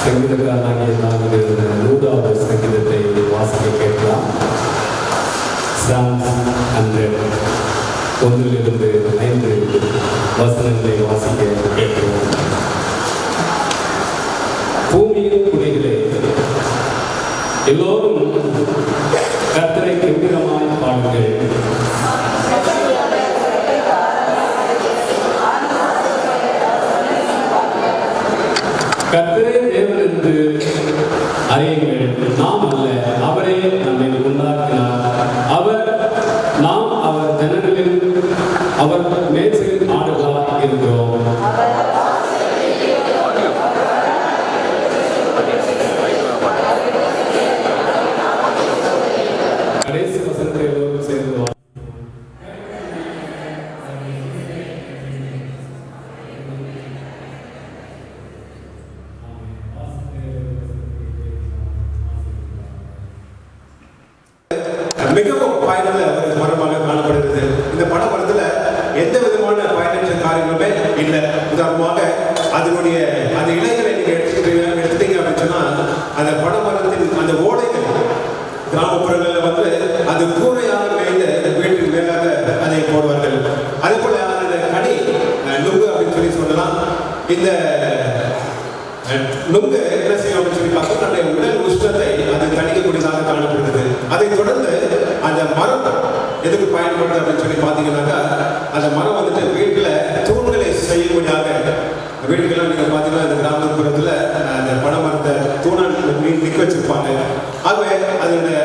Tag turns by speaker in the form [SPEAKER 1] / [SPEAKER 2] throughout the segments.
[SPEAKER 1] சங்கீதக்காரனாகிய நாங்கள் 100வது சங்கீதத்தை வாசிக்க கேட்கலாம். Psalms 100 1 to 5 வசனங்களை வாசிக்க கேட்கிறோம். பூமியின் குடிகளே, எல்லோரும் கர்த்தரை கம்பீரமாய் பாடுங்கள். கர்த்தரே தேவன் என்று அறியுங்கள். நாம் அல்ல, அவரே நம்மை உண்டாக்கினார். நாம் அவர் ஜனங்களில் அவர் மேய்ச்சலின் ஆடுகளாக இருக்கிறோம். கடைசி வசனத்தை எல்லோரும் சேர்ந்து
[SPEAKER 2] மிகவும் பயனுள்ள ஒரு மரமாக காணப்படுகிறது. இந்த பனைமரத்துல எந்த விதமான பயனற்ற காரியங்களுமே இல்லை. உதாரணமாக அதனுடைய அந்த இலைகளை நீங்க எடுத்துட்டீங்க அப்படின்னு சொன்னா அந்த பனைமரத்தின் அந்த ஓடைகள் கிராமப்புறங்களில் அது கூரையாக மேய்ந்த வீட்டின் மேலாக அதை போடுவார்கள். அதே போல அந்த கனி நுங்கு அப்படின்னு சொல்லலாம். இந்த நுங்கு என்ன செய்யும் அப்படின்னு சொல்லி பார்த்தா நம்முடைய உடல் உஷ்ணத்தை அது தணிக்கக்கூடியதாக காணப்படுகிறது. அதை தொடர்ந்து அந்த மரம் எதுக்கு பயன்படுது அப்படின்னு சொல்லி பார்த்தீங்கன்னாக்கா அந்த மரம் வீட்டில் தூண்களை செய்யக்கூடியதாக வீடுகள்லாம் நீங்கள் பார்த்தீங்கன்னா இந்த கிராமப்புறத்தில் அந்த பனைமரத்தை தூணாக நிற்க வச்சிருப்பாங்க. ஆகவே அதனுடைய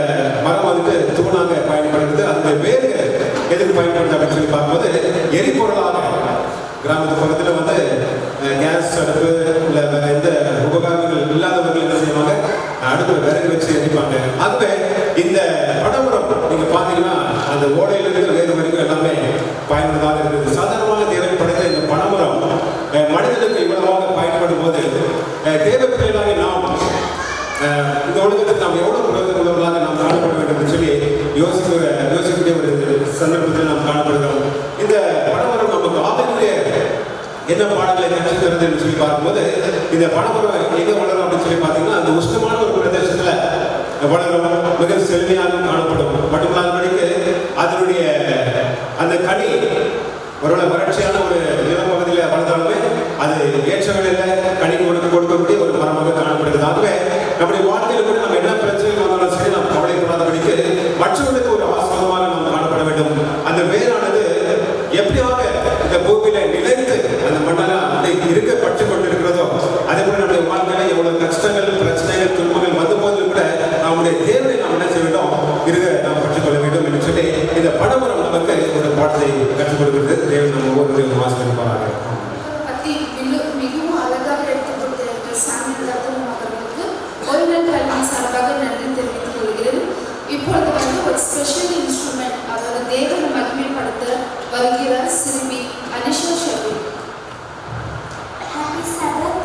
[SPEAKER 2] மரம் தூணாக பயன்படுகிறது. அதனுடைய வேர்கள் எதுக்கு பயன்படுது அப்படின்னு சொல்லி பார்க்கும்போது எரிபொருளாக கிராமத்து பக்கத்தில் கேஸ் அடுப்பு இல்லை வேற எந்த உபகரணங்கள் இல்லாதவர்கள் என்ன செய்வாங்க, அடுப்பில் விறகு வச்சு எரிப்பாங்க. ஆகவே இந்த பனைமரம் நீங்க பார்த்தீங்கன்னா அந்த ஓடையிலிருந்து வேறு வரைக்கும் எல்லாமே பயனுள்ளதாக இருக்குது. சாதாரணமாக தேவை படைத்த இந்த பனைமரம் மனிதனுக்கு இவ்வளவாக பயன்படும் போது தேவ பிள்ளைகளாக நாம் இந்த உலகத்தில் நாம் எவ்வளவு உலகங்களாக நாம் காணப்பட வேண்டும் என்று சொல்லி யோசிக்கக்கூடிய ஒரு சந்தர்ப்பத்தில் நாம் காணப்படுகிறோம். இந்த பனைமரம் நமக்கு ஆபத்துடைய என்ன பாடங்களை கற்றுக்கிறது என்று சொல்லி பார்க்கும்போது இந்த பனைமரம் எங்கே வளரும் அப்படின்னு சொல்லி பார்த்தீங்கன்னா அந்த உஷ்ணமான ஒரு பிரதேசத்தில் வளரும், மிக செழுமையாக காணப்படும். மட்டுமில்லாதபடிக்கு அதனுடைய அந்த கனி ஒருவேளை வறட்சியான ஒரு நிலப்பகுதியில் வளர்ந்தாலுமே அது ஏற்ற வேலையில் கனி கொடுக்கக்கூடிய ஒரு மரமாக காணப்படுகிறது. ஆகவே நம்முடைய வாழ்க்கையில் கூட நம்ம என்ன பிரச்சனைகள் வந்தாலும் சரி நாம் கவலைப்படாதபடிக்கு மற்றவர்களுக்கு ஒரு ஆசிரியமாக நாம் காணப்பட வேண்டும். அந்த வேரானது எப்படியாக இந்த பூமியில நிலைத்து அந்த மண்ணால் இருக்க பற்றி கொண்டிருக்கிறதோ அதே போல நம்முடைய வாழ்க்கையில எவ்வளவு கஷ்டங்கள் பிரச்சனைகள் துன்பங்கள் வந்த போது கூட நம்முடைய தேவனை நாம் என்ன செய்ய வேண்டும், இருக்க நாம் பற்றிக்கொள்ள வேண்டும் என்று சொல்லி இந்த பனைமரம் நமக்கு ஒரு பாடத்தை கற்றுக் கொடுக்கிறது. தேவன் நம்ம ஒவ்வொரு மாசத்துக்கு போறாங்க.
[SPEAKER 3] மிகவும் அழகாக எடுத்துக் கொடுத்த சாமியின் அவர்களுக்கு ஓய்வல் கல்வி சார்பாக நன்றி தெரிவித்துக் கொள்கிறேன். இப்பொழுது ஒரு ஸ்பெஷல் இன்ஸ்ட்ருமெண்ட், அதாவது தேவனை மகிமைப்படுத்த வருகிறார் சிறுமி அனிஷா ஷெபி.
[SPEAKER 4] Happy Sabbath.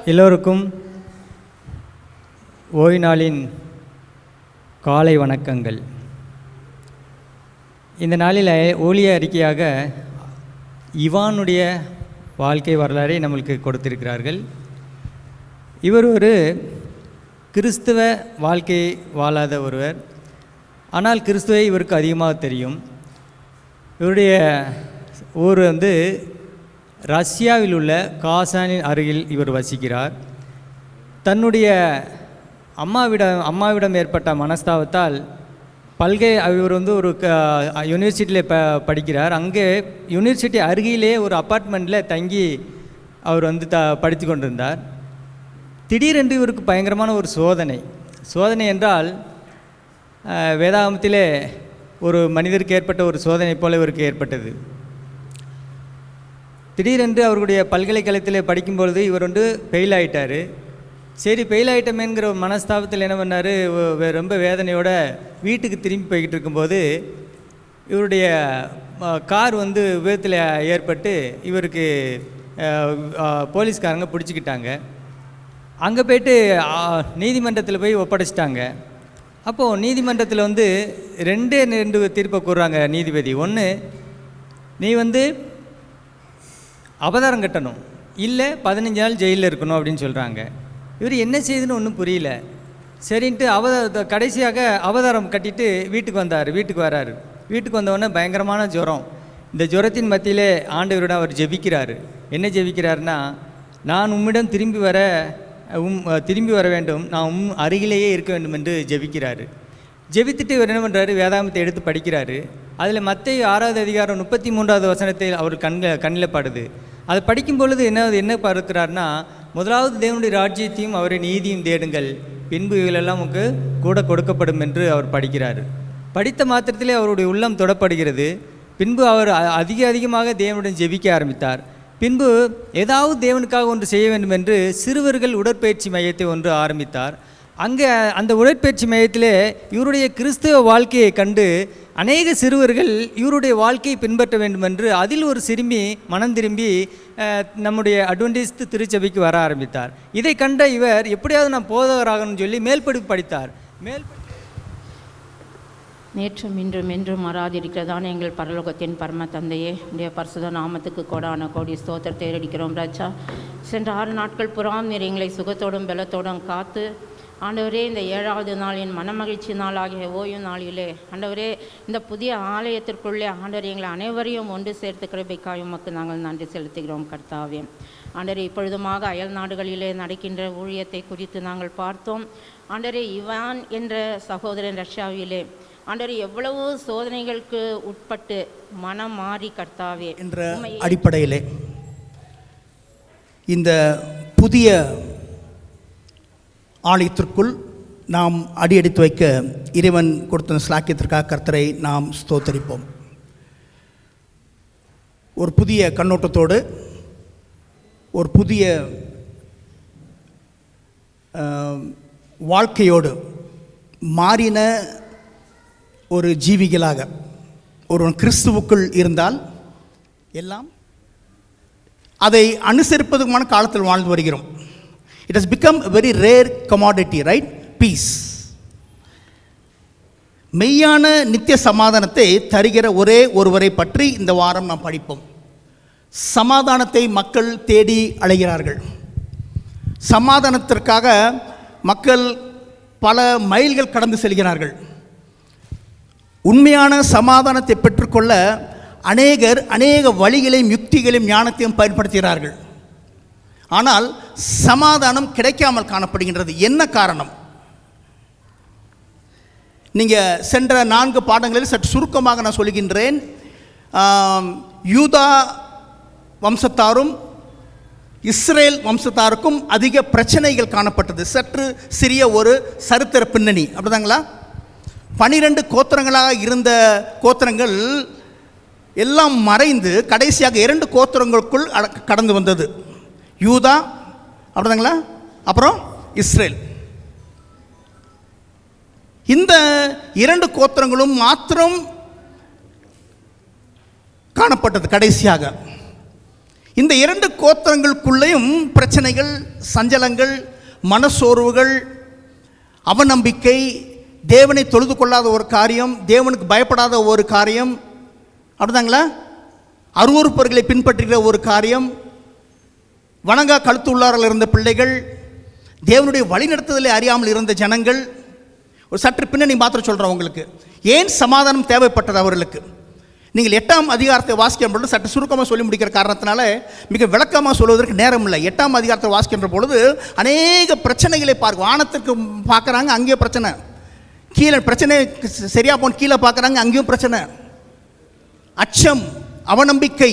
[SPEAKER 4] எல்லோருக்கும் ஓய்வு நாளின் காலை வணக்கங்கள். இந்த நாளில் ஊழிய அறிக்கையாக இவானுடைய வாழ்க்கை வரலாறை நம்மளுக்கு கொடுத்திருக்கிறார்கள். இவர் ஒரு கிறிஸ்துவ வாழ்க்கை வாழாத ஒருவர். ஆனால் கிறிஸ்துவை இவருக்கு அதிகமாக தெரியும். இவருடைய ஊர் ரஷ்யாவில் உள்ள காசானின் அருகில் இவர் வசிக்கிறார். தன்னுடைய அம்மாவிடம் ஏற்பட்ட மனஸ்தாபத்தால் இவர் ஒரு யூனிவர்சிட்டியில் படிக்கிறார். அங்கே யூனிவர்சிட்டி அருகிலே ஒரு அப்பார்ட்மெண்ட்டில் தங்கி அவர் படித்து கொண்டிருந்தார். திடீரென்று இவருக்கு பயங்கரமான ஒரு சோதனை என்றால் வேதாகமத்திலே ஒரு மனிதருக்கு ஏற்பட்ட ஒரு சோதனை போல இவருக்கு ஏற்பட்டது. திடீரென்று அவருடைய பல்கலைக்கழகத்தில் படிக்கும்பொழுது இவர் ஃபெயில் ஆகிட்டார். சரி, ஃபெயில் ஆகிட்டமேங்கிற ஒரு மனஸ்தாபத்தில் என்ன பண்ணார், ரொம்ப வேதனையோட வீட்டுக்கு திரும்பி போய்கிட்டு இருக்கும்போது இவருடைய கார் விபத்தில் ஏற்பட்டு இவருக்கு போலீஸ்காரங்க பிடிச்சிக்கிட்டாங்க. அங்கே போய்ட்டு நீதிமன்றத்தில் போய் ஒப்படைச்சிட்டாங்க. அப்போது நீதிமன்றத்தில் ரெண்டு தீர்ப்பை கூறுறாங்க நீதிபதி. ஒன்று, நீ அபதாரம் கட்டணும், இல்லை 15 நாள் ஜெயிலில் இருக்கணும் அப்படின்னு சொல்கிறாங்க. இவர் என்ன செய்யுதுன்னு ஒன்றும் புரியல. சரின்ட்டு கடைசியாக அவதாரம் கட்டிட்டு வீட்டுக்கு வராரு. வீட்டுக்கு வந்தவுடனே பயங்கரமான ஜுரம். இந்த ஜுரத்தின் மத்தியிலே ஆண்டவரிடம் அவர் ஜெபிக்கிறார். என்ன ஜெபிக்கிறாருன்னா, நான் உம்மிடம் திரும்பி வர வேண்டும், நான் அருகிலேயே இருக்க வேண்டும் என்று ஜெபிக்கிறார். ஜெபித்துட்டு இவர் என்ன பண்ணுறாரு, வேதாகமத்தை எடுத்து படிக்கிறாரு. அதில் மத்தேயு 6வது அதிகாரம் 33வது வசனத்தை அவர் கண்ணில் படுது. அதை படிக்கும் பொழுது என்ன பார்க்கிறார்னா, முதலாவது தேவனுடைய ராஜ்யத்தையும் அவரை நீதியும் தேடுங்கள், பின்பு இவைகளெல்லாம் நமக்கு கூட கொடுக்கப்படும் என்று அவர் படிக்கிறார். படித்த மாத்திரத்திலே அவருடைய உள்ளம் தொடப்படுகிறது. பின்பு அவர் அதிகமாக தேவனுடன் ஜெபிக்க ஆரம்பித்தார். பின்பு ஏதாவது தேவனுக்காக ஒன்று செய்ய வேண்டும் என்று சிறுவர்கள் உடற்பயிற்சி மையத்தை ஒன்று ஆரம்பித்தார். அங்கே அந்த உடற்பயிற்சி மையத்திலே இவருடைய கிறிஸ்தவ வாழ்க்கையை கண்டு அநேக சிறுவர்கள் இவருடைய வாழ்க்கையை பின்பற்ற வேண்டும் என்று அதில் ஒரு சிறுமி மனம் திரும்பி நம்முடைய அட்வென்டிஸ்ட் திருச்சபைக்கு வர ஆரம்பித்தார். இதை கண்ட இவர் எப்படியாவது நான் போதகராகணும்னு சொல்லி மேல்படிப்பு படித்தார்.
[SPEAKER 5] நேற்றும் இன்றும் என்றும் மாறாதிருக்கிறதான எங்கள் பரலோகத்தின் பரம தந்தையே, உடைய பரிசுத்த நாமத்துக்கு கோடான கோடி ஸ்தோத்திரத்தை அடிக்கிறோம் ராஜா. சென்ற 6 நாட்கள் புறாம் நீர் எங்களை சுகத்தோடும் பலத்தோடும் காத்து ஆண்டவரே, இந்த 7வது நாளின் மனமகிழ்ச்சி நாளாகிய ஓய்வு நாளிலே ஆண்டவரே, இந்த புதிய ஆலயத்திற்குள்ளே ஆண்டவர் எங்களை அனைவரையும் ஒன்று சேர்த்து கிருபைக்காய் உமக்கு நாங்கள் நன்றி செலுத்துகிறோம் கர்த்தாவே. ஆண்டவரே, இப்பொழுதுமாக அயல் நாடுகளிலே நடக்கின்ற ஊழியத்தை குறித்து நாங்கள் பார்த்தோம். ஆண்டவரே, இவான் என்ற சகோதரன் ரஷ்யாவிலே ஆண்டவரே எவ்வளவு சோதனைகளுக்கு உட்பட்டு மனம் மாறி கர்த்தாவே
[SPEAKER 6] என்ற அடிப்படையிலே இந்த புதிய ஆலயத்திற்குள் நாம் அடியெடுத்து வைக்க இறைவன் கொடுத்த ஸ்லாக்கியத்திற்காக கர்த்தரை நாம் ஸ்தோத்தரிப்போம். ஒரு புதிய கண்ணோட்டத்தோடு, ஒரு புதிய வாழ்க்கையோடு மாறின ஒரு ஜீவிகளாக ஒருவன் கிறிஸ்துவுக்குள் இருந்தால் எல்லாம் அதை அனுசரிப்பதுமான காலத்தில் வாழ்ந்து வருகிறோம். It has become a very rare commodity, right? Peace. மெய்யான நித்திய சமாதானத்தை தருகிற ஒரே ஒருவரை பற்றி இந்த வாரம் நாம் படிப்போம். சமாதானத்தை மக்கள் தேடி அலைகிறார்கள். சமாதானத்திற்காக மக்கள் பல மைல்கள் கடந்து செல்கிறார்கள். உண்மையான சமாதானத்தை பெற்றுக்கொள்ள அநேக வழிகளையும் யுக்திகளையும் ஞானத்தையும் பயன்படுத்துகிறார்கள். ஆனால் சமாதானம் கிடைக்காமல் காணப்படுகின்றது. என்ன காரணம்? நீங்கள் சென்ற 4 பாடங்களில் சற்று சுருக்கமாக நான் சொல்கின்றேன். யூதா வம்சத்தாரும் இஸ்ரேல் வம்சத்தாருக்கும் அதிக பிரச்சனைகள் காணப்பட்டது. சற்று சிறிய ஒரு சரித்திர பின்னணி, அப்படிதாங்களா? 12 கோத்திரங்களாக இருந்த கோத்திரங்கள் எல்லாம் மறைந்து கடைசியாக 2 கோத்திரங்களுக்குள் கடந்து வந்தது. யூதா, அப்படிதாங்களா, அப்புறம் இஸ்ரேல். இந்த 2 கோத்திரங்களும் மாத்திரம் காணப்பட்டது கடைசியாக. இந்த 2 கோத்திரங்களுக்குள்ளேயும் பிரச்சனைகள், சஞ்சலங்கள், மனசோர்வுகள், அவநம்பிக்கை, தேவனை தொழுது கொள்ளாத ஒரு காரியம், தேவனுக்கு பயப்படாத ஒரு காரியம், அப்படிதாங்களா? அருவருப்பவர்களை பின்பற்றுகிற ஒரு காரியம், வணங்கா கழுத்து உள்ளாரில் இருந்த பிள்ளைகள், தேவனுடைய வழிநடத்துதலை அறியாமல் இருந்த ஜனங்கள். ஒரு சற்று பின்னணி மாத்திரம் சொல்கிறேன் உங்களுக்கு. ஏன் சமாதானம் தேவைப்பட்டது அவர்களுக்கு? நீங்கள் 8ஆம் அதிகாரத்தை வாசிக்கின்ற பொழுது, சற்று சுருக்கமாக சொல்லி முடிக்கிற காரணத்தினால மிக விளக்கமாக சொல்வதற்கு நேரம் இல்லை. 8ஆம் அதிகாரத்தை வாசிக்கின்ற பொழுது அநேக பிரச்சனைகளை பார்க்க, வானத்திற்கு பார்க்குறாங்க, அங்கேயும் பிரச்சனை, கீழே பிரச்சனை சரியாக போன கீழே பார்க்குறாங்க, அங்கேயும் பிரச்சனை, அச்சம், அவநம்பிக்கை,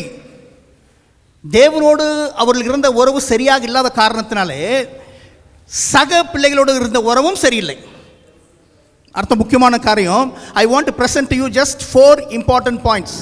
[SPEAKER 6] தேவனோடு அவர்களுக்கு இருந்த உறவு சரியாக இல்லாத காரணத்தினாலே சக பிள்ளைகளோடு இருந்த உறவும் சரியில்லை. அடுத்த முக்கியமான காரியம், I want to present to you just 4 important points.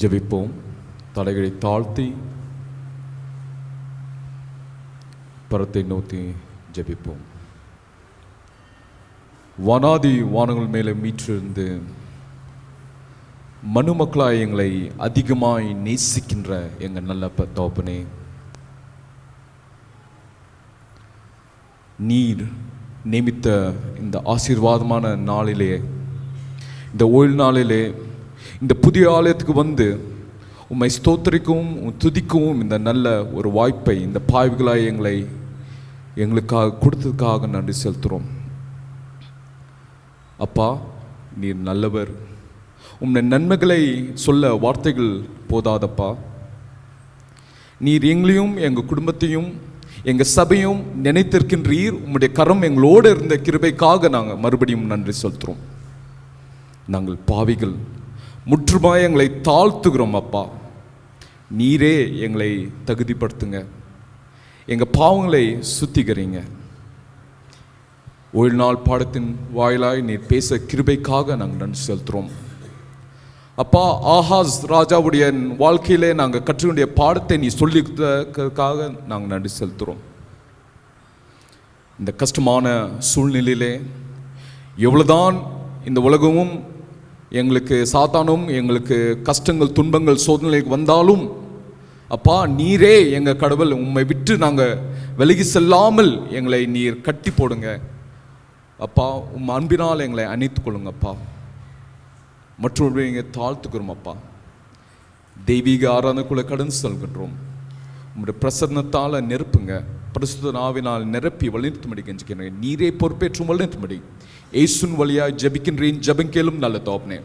[SPEAKER 7] ஜெபிப்போம். தலைகளை தாழ்த்தி பரத்தை நோக்கி ஜெபிப்போம். வானாதி வானங்கள் மேலே மீற்றிருந்து மனு மக்களாய் எங்களை அதிகமாய் நேசிக்கின்ற எங்கள் நல்ல தகப்பனே, நீர் நியமித்த இந்த ஆசீர்வாதமான நாளிலே, இந்த ஓய்வு நாளிலே, இந்த புதிய ஆலயத்துக்கு வந்து உம்மை ஸ்தோத்திரிக்கவும் துதிக்கவும் இந்த நல்ல ஒரு வாய்ப்பை இந்த பாவிகளாய் எங்களுக்காக கொடுத்ததுக்காக நன்றி செலுத்துகிறோம். அப்பா, நீர் நல்லவர். உம்முடைய நன்மைகளை சொல்ல வார்த்தைகள் போதாதப்பா. நீர் எங்களையும் எங்கள் குடும்பத்தையும் எங்கள் சபையும் நினைத்திருக்கின்றீர். உம்முடைய கரம் எங்களோடு இருந்த கிருபைக்காக நாங்கள் மறுபடியும் நன்றி செலுத்துகிறோம். நாங்கள் பாவிகள், முற்றுமாய் எங்களை தாழ்த்துகிறோம் அப்பா. நீரே எங்களை தகுதிப்படுத்துங்க, எங்கள் பாவங்களை சுத்திகரிங்க. ஒரு நாள் பாடத்தின் வாயிலாய் நீர் பேச கிருபைக்காக நாங்கள் நன்றி செலுத்துகிறோம் அப்பா. ஆஹாஸ் ராஜாவுடைய வாழ்க்கையிலே நாங்கள் கற்றுடைய பாடத்தை நீ சொல்லிக்காக நாங்கள் நன்றி செலுத்துகிறோம். இந்த கஷ்டமான சூழ்நிலையிலே எவ்வளவுதான் இந்த உலகமும் எங்களுக்கு சாத்தானும் எங்களுக்கு கஷ்டங்கள் துன்பங்கள் சோதனைகளுக்கு வந்தாலும் அப்பா, நீரே எங்கள் கடவுள். உம்மை விட்டு நாங்கள் விலகி செல்லாமல் எங்களை நீர் கட்டி போடுங்க அப்பா. உம் அன்பினால் எங்களை அணைத்து கொள்ளுங்க அப்பா. மற்றொரு எங்களை தாழ்த்துக்கிறோம் அப்பா. தெய்வீக ஆராதனைக்குள்ளே கடந்து செல்கின்றோம். உங்களுடைய பிரசன்னத்தால் நெருப்புங்க, பரிசுத்த ஆவினால் நிரப்பி வழிநிறுத்தும்படி கெஞ்சிக்கிறேன். நீரே பொறுப்பேற்றும் வழிநிறுத்தும்படி இயேசுவின் வழியாய் ஜெபிக்கின்றேன். ஜெபம் கேளும் நல்ல தகப்பனே.